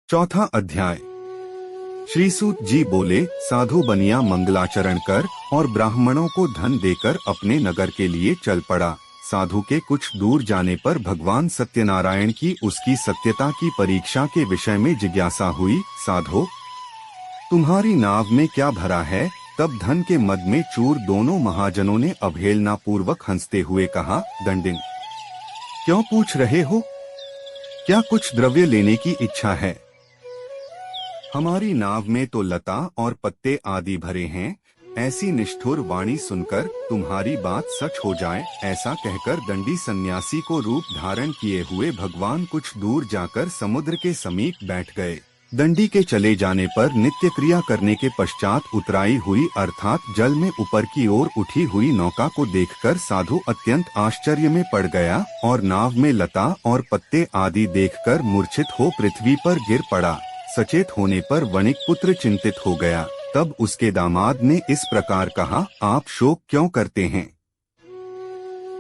चौथा अध्याय। श्रीसूत जी बोले, साधु बनिया मंगलाचरण कर और ब्राह्मणों को धन देकर अपने नगर के लिए चल पड़ा। साधु के कुछ दूर जाने पर भगवान सत्यनारायण की उसकी सत्यता की परीक्षा के विषय में जिज्ञासा हुई। साधो, तुम्हारी नाव में क्या भरा है? तब धन के मद में चूर दोनों महाजनों ने अवहेलना पूर्वक हंसते हुए कहा, दंडिन, क्यों पूछ रहे हो? क्या कुछ द्रव्य लेने की इच्छा है? हमारी नाव में तो लता और पत्ते आदि भरे हैं। ऐसी निष्ठुर वाणी सुनकर तुम्हारी बात सच हो जाए, ऐसा कहकर दंडी सन्यासी को रूप धारण किए हुए भगवान कुछ दूर जाकर समुद्र के समीप बैठ गए। दंडी के चले जाने पर नित्य क्रिया करने के पश्चात उतराई हुई अर्थात जल में ऊपर की ओर उठी हुई नौका को देखकर साधु अत्यंत आश्चर्य में पड़ गया और नाव में लता और पत्ते आदि देखकर मूर्छित हो पृथ्वी पर गिर पड़ा। सचेत होने पर वणिक पुत्र चिंतित हो गया। तब उसके दामाद ने इस प्रकार कहा, आप शोक क्यों करते हैं?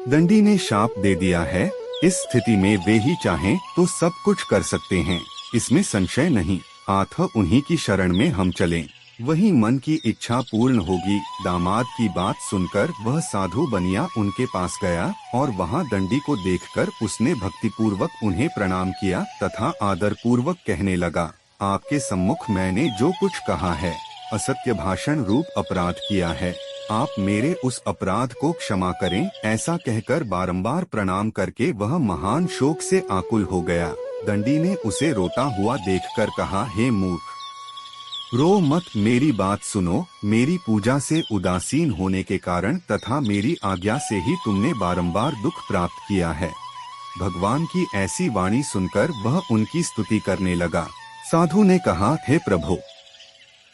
दंडी ने शाप दे दिया है। इस स्थिति में वे ही चाहें तो सब कुछ कर सकते हैं, इसमें संशय नहीं। अतः उन्हीं की शरण में हम चलें, वही मन की इच्छा पूर्ण होगी। दामाद की बात सुनकर वह साधु बनिया उनके पास गया और वहां दंडी को देखकर उसने भक्तिपूर्वक उन्हें प्रणाम किया तथा आदर पूर्वक कहने लगा, आपके सम्मुख मैंने जो कुछ कहा है, असत्य भाषण रूप अपराध किया है। आप मेरे उस अपराध को क्षमा करें। ऐसा कहकर बारंबार प्रणाम करके वह महान शोक से आकुल हो गया। दंडी ने उसे रोता हुआ देखकर कहा, हे मूर्ख, रो मत, मेरी बात सुनो। मेरी पूजा से उदासीन होने के कारण तथा मेरी आज्ञा से ही तुमने बारंबार दुख प्राप्त किया है। भगवान की ऐसी वाणी सुनकर वह उनकी स्तुति करने लगा। साधु ने कहा, हे प्रभु,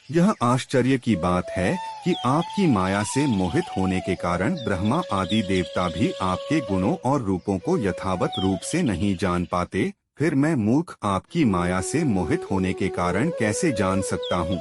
यह आश्चर्य की बात है कि आपकी माया से मोहित होने के कारण ब्रह्मा आदि देवता भी आपके गुणों और रूपों को यथावत रूप से नहीं जान पाते। फिर मैं मूर्ख आपकी माया से मोहित होने के कारण कैसे जान सकता हूँ?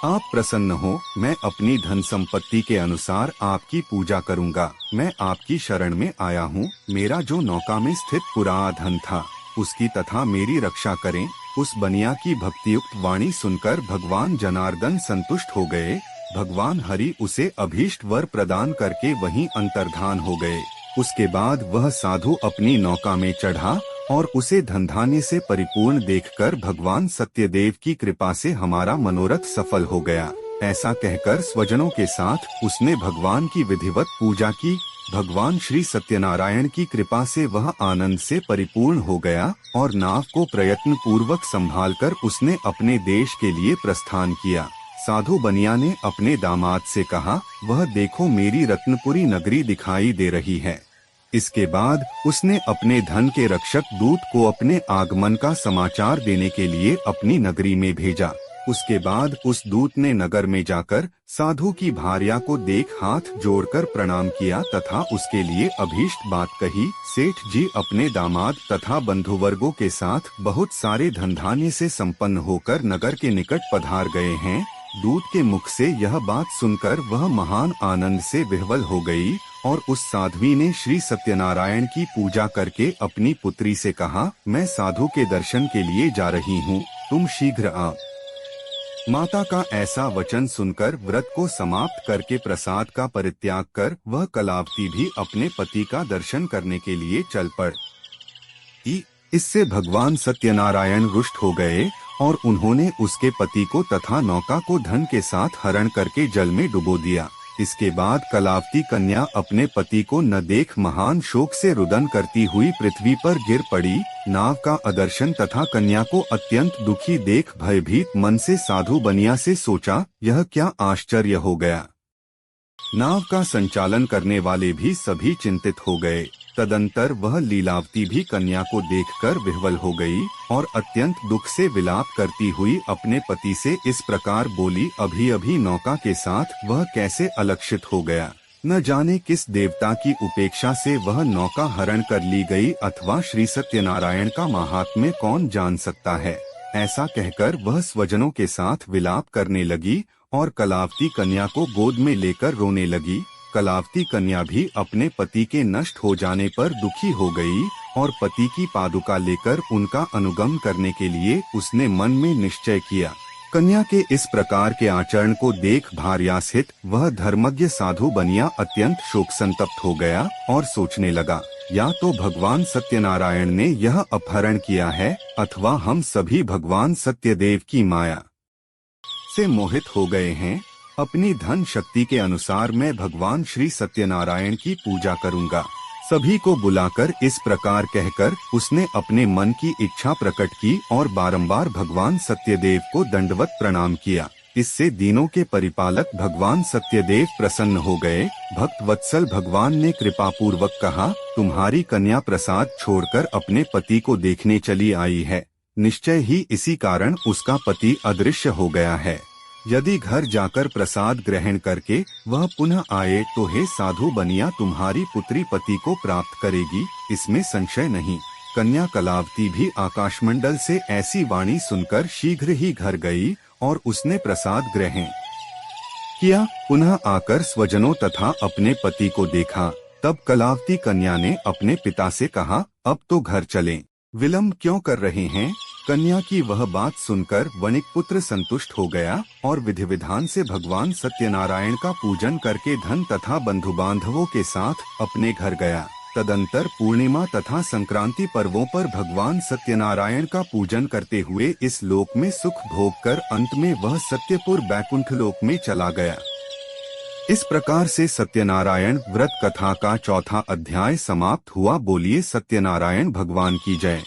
आप प्रसन्न हो, मैं अपनी धन संपत्ति के अनुसार आपकी पूजा करूँगा। मैं आपकी शरण में आया हूँ। मेरा जो नौका में स्थित पूरा धन था, उसकी तथा मेरी रक्षा करें। उस बनिया की भक्तियुक्त वाणी सुनकर भगवान जनार्दन संतुष्ट हो गए। भगवान हरि उसे अभीष्ट वर प्रदान करके वहीं अंतर्धान हो गए। उसके बाद वह साधु अपनी नौका में चढ़ा और उसे धन धान्य से परिपूर्ण देखकर भगवान सत्यदेव की कृपा से हमारा मनोरथ सफल हो गया, ऐसा कहकर स्वजनों के साथ उसने भगवान की विधिवत पूजा की। भगवान श्री सत्यनारायण की कृपा से वह आनंद से परिपूर्ण हो गया और नाव को प्रयत्न पूर्वक संभालकर उसने अपने देश के लिए प्रस्थान किया। साधु बनिया ने अपने दामाद से कहा, वह देखो, मेरी रत्नपुरी नगरी दिखाई दे रही है। इसके बाद उसने अपने धन के रक्षक दूत को अपने आगमन का समाचार देने के लिए अपनी नगरी में भेजा। उसके बाद उस दूत ने नगर में जाकर साधु की भार्या को देख हाथ जोड़कर प्रणाम किया तथा उसके लिए अभीष्ट बात कही। सेठ जी अपने दामाद तथा बंधुवर्गों के साथ बहुत सारे धन धान्य से संपन्न होकर नगर के निकट पधार गए हैं। दूत के मुख से यह बात सुनकर वह महान आनंद से विह्वल हो गई और उस साध्वी ने श्री सत्यनारायण की पूजा करके अपनी पुत्री से कहा, मैं साधु के दर्शन के लिए जा रही हूँ, तुम शीघ्र आ। माता का ऐसा वचन सुनकर व्रत को समाप्त करके प्रसाद का परित्याग कर वह कलावती भी अपने पति का दर्शन करने के लिए चल पड़ी। इससे भगवान सत्यनारायण रुष्ट हो गए और उन्होंने उसके पति को तथा नौका को धन के साथ हरण करके जल में डुबो दिया। इसके बाद कलावती कन्या अपने पति को न देख महान शोक से रुदन करती हुई पृथ्वी पर गिर पड़ी। नाव का अदर्शन तथा कन्या को अत्यंत दुखी देख भयभीत मन से साधु बनिया से सोचा, यह क्या आश्चर्य हो गया। नाव का संचालन करने वाले भी सभी चिंतित हो गए। तदंतर वह लीलावती भी कन्या को देखकर विह्वल हो गई और अत्यंत दुख से विलाप करती हुई अपने पति से इस प्रकार बोली, अभी अभी नौका के साथ वह कैसे अलक्षित हो गया। न जाने किस देवता की उपेक्षा से वह नौका हरण कर ली गई अथवा श्री सत्यनारायण का महात्म्य कौन जान सकता है। ऐसा कहकर वह स्वजनों के साथ विलाप करने लगी और कलावती कन्या को गोद में लेकर रोने लगी। कलावती कन्या भी अपने पति के नष्ट हो जाने पर दुखी हो गई और पति की पादुका लेकर उनका अनुगमन करने के लिए उसने मन में निश्चय किया। कन्या के इस प्रकार के आचरण को देख भार्यासहित वह धर्मज्ञ साधु बनिया अत्यंत शोक संतप्त हो गया और सोचने लगा, या तो भगवान सत्यनारायण ने यह अपहरण किया है अथवा हम सभी भगवान सत्यदेव की माया से मोहित हो गए हैं। अपनी धन शक्ति के अनुसार मैं भगवान श्री सत्यनारायण की पूजा करूंगा। सभी को बुलाकर इस प्रकार कहकर उसने अपने मन की इच्छा प्रकट की और बारंबार भगवान सत्यदेव को दंडवत प्रणाम किया। इससे दीनों के परिपालक भगवान सत्यदेव प्रसन्न हो गए। भक्त वत्सल भगवान ने कृपा पूर्वक कहा, तुम्हारी कन्या प्रसाद छोड़कर अपने पति को देखने चली आई है। निश्चय ही इसी कारण उसका पति अदृश्य हो गया है। यदि घर जाकर प्रसाद ग्रहण करके वह पुनः आए तो हे साधु बनिया तुम्हारी पुत्री पति को प्राप्त करेगी, इसमें संशय नहीं। कन्या कलावती भी आकाशमंडल से ऐसी वाणी सुनकर शीघ्र ही घर गई और उसने प्रसाद ग्रहण किया। पुनः आकर स्वजनों तथा अपने पति को देखा। तब कलावती कन्या ने अपने पिता से कहा, अब तो घर चलें, विलंब क्यों कर रहे हैं। कन्या की वह बात सुनकर वणिक पुत्र संतुष्ट हो गया और विधि विधान से भगवान सत्यनारायण का पूजन करके धन तथा बंधु बांधवों के साथ अपने घर गया। तदंतर पूर्णिमा तथा संक्रांति पर्वों पर भगवान सत्यनारायण का पूजन करते हुए इस लोक में सुख भोग कर अंत में वह सत्यपुर बैकुंठ लोक में चला गया। इस प्रकार से सत्यनारायण व्रत कथा का चौथा अध्याय समाप्त हुआ। बोलिए सत्यनारायण भगवान की जय।